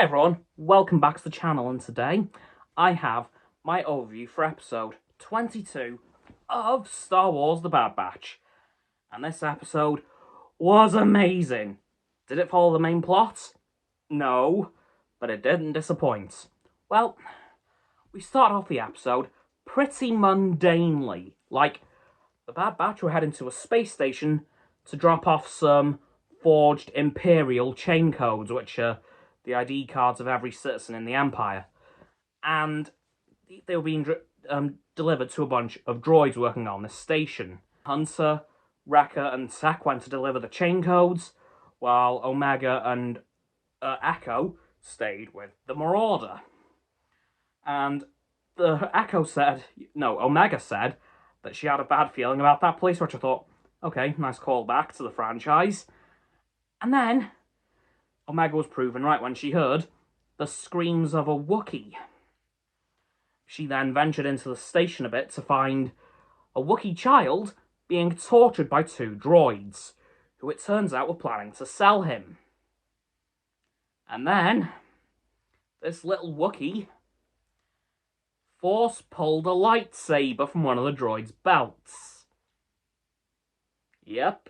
everyone, welcome back to the channel, and today I have my overview for episode 22 of Star Wars The Bad Batch. And this episode was amazing. Did it follow the main plot? No, but it didn't disappoint. Well, we start off the episode pretty mundanely. Like, the Bad Batch were heading to a space station to drop off some forged Imperial chain codes, which are the ID cards of every citizen in the Empire. And they were being delivered to a bunch of droids working on this station. Hunter, Wrecker, and Tech went to deliver the chain codes, while Omega and Echo stayed with the Marauder. And Omega said that she had a bad feeling about that place, which I thought, okay, nice callback to the franchise. And then Omega was proven right when she heard the screams of a Wookiee. She then ventured into the station a bit to find a Wookiee child being tortured by two droids, who it turns out were planning to sell him. And then this little Wookiee force-pulled a lightsaber from one of the droids' belts. Yep,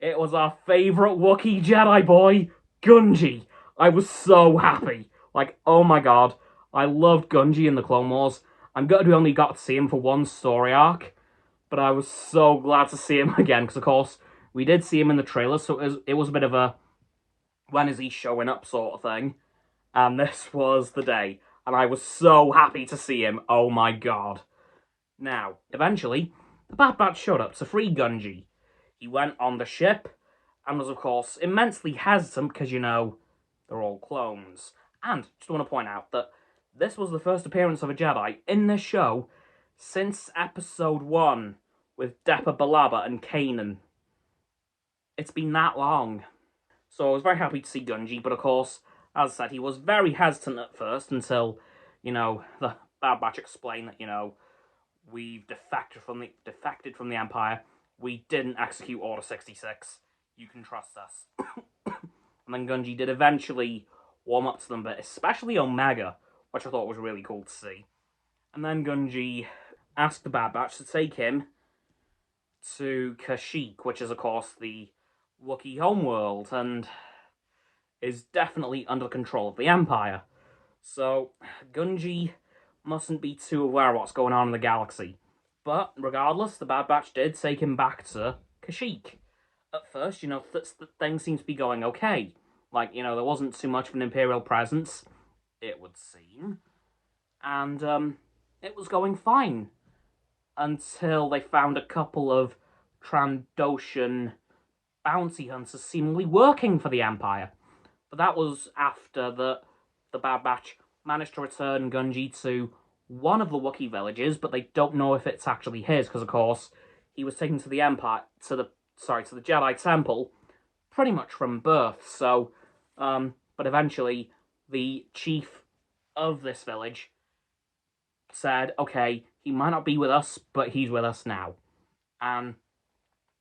it was our favourite Wookiee Jedi boy, Gungi. I was so happy. Like, oh my god, I loved Gungi in the Clone Wars. I'm gutted we only got to see him for one story arc, but I was so glad to see him again, because of course, we did see him in the trailer, so it was a bit of a when is he showing up sort of thing, and this was the day, and I was so happy to see him, oh my god. Now, eventually, the Bad Batch showed up to free Gungi. He went on the ship, and was, of course, immensely hesitant, because, you know, they're all clones. And, just want to point out that this was the first appearance of a Jedi in this show since Episode 1, with Depa Billaba and Kanan. It's been that long. So I was very happy to see Gungi, but of course, as I said, he was very hesitant at first, until, you know, the Bad Batch explained that, you know, we've defected from the Empire. We didn't execute Order 66. You can trust us. And then Gungi did eventually warm up to them, but especially Omega, which I thought was really cool to see. And then Gungi asked the Bad Batch to take him to Kashyyyk, which is, of course, the Wookiee homeworld, and is definitely under control of the Empire. So, Gungi mustn't be too aware of what's going on in the galaxy. But, regardless, the Bad Batch did take him back to Kashyyyk. At first, you know, things seemed to be going okay. Like, you know, there wasn't too much of an Imperial presence, it would seem. And, it was going fine. Until they found a couple of Trandoshan bounty hunters seemingly working for the Empire. But that was after the Bad Batch managed to return Gungi to one of the Wookiee villages, but they don't know if it's actually his, because of course he was taken to the to the Jedi Temple pretty much from birth. So, but eventually the chief of this village said, okay, he might not be with us, but he's with us now. And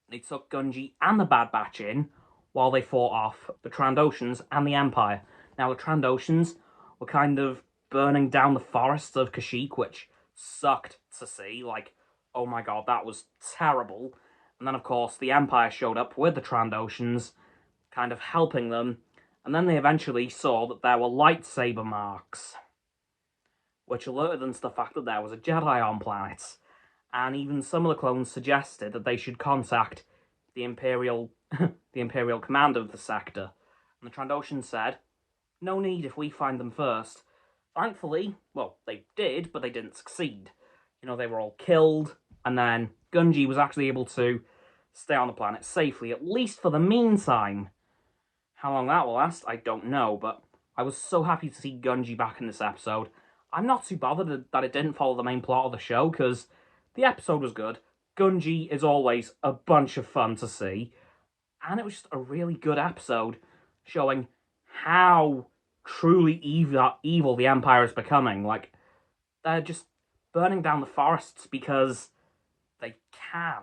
they took Gungi and the Bad Batch in while they fought off the Trandoshans and the Empire. Now, the Trandoshans were kind of burning down the forests of Kashyyyk, which sucked to see. Like, oh my god, that was terrible. And then, of course, the Empire showed up with the Trandoshans, kind of helping them. And then they eventually saw that there were lightsaber marks, which alerted them to the fact that there was a Jedi on planet. And even some of the clones suggested that they should contact the Imperial commander of the sector. And the Trandoshan said, no need if we find them first. Thankfully, well, they did, but they didn't succeed. You know, they were all killed, and then Gungi was actually able to stay on the planet safely, at least for the meantime. How long that will last, I don't know, but I was so happy to see Gungi back in this episode. I'm not too bothered that it didn't follow the main plot of the show, because the episode was good. Gungi is always a bunch of fun to see. And it was just a really good episode, showing how truly evil the Empire is becoming. Like, they're just burning down the forests because they can.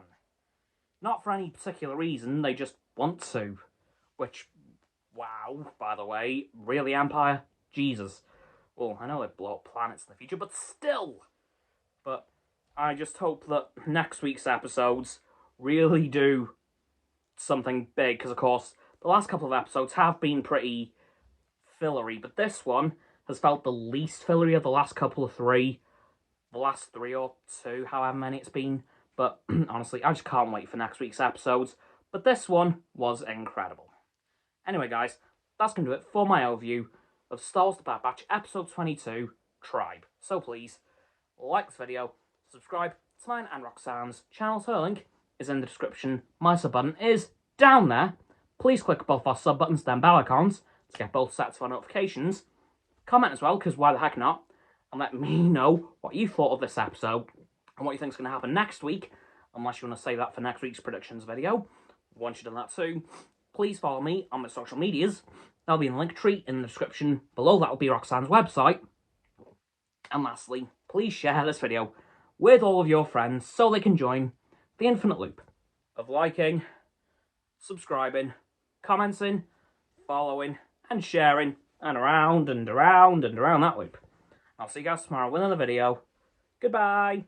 Not for any particular reason, they just want to. Which, wow, by the way, really, Empire? Jesus. Well, I know they blow up planets in the future, but still. But I just hope that next week's episodes really do something big, because of course the last couple of episodes have been pretty fillery, but this one has felt the least fillery of the last couple of three. The last 3 or 2, however many it's been. But honestly, I just can't wait for next week's episodes. But this one was incredible. Anyway, guys, that's going to do it for my overview of Star Wars The Bad Batch Episode 22, Tribe. So please, like this video, subscribe to mine and Roxanne's channels. Her link is in the description. My sub button is down there. Please click both our sub buttons, then bell icons, to get both sets of our notifications. Comment as well, because why the heck not? And let me know what you thought of this episode and what you think is going to happen next week, unless you want to say that for next week's predictions video. Once you've done that too, please follow me on my social medias. That'll be in the link tree in the description below. That'll be Roxanne's website. And lastly, please share this video with all of your friends so they can join the infinite loop of liking, subscribing, commenting, following, and sharing, and around and around and around that loop. I'll see you guys tomorrow with another video. Goodbye!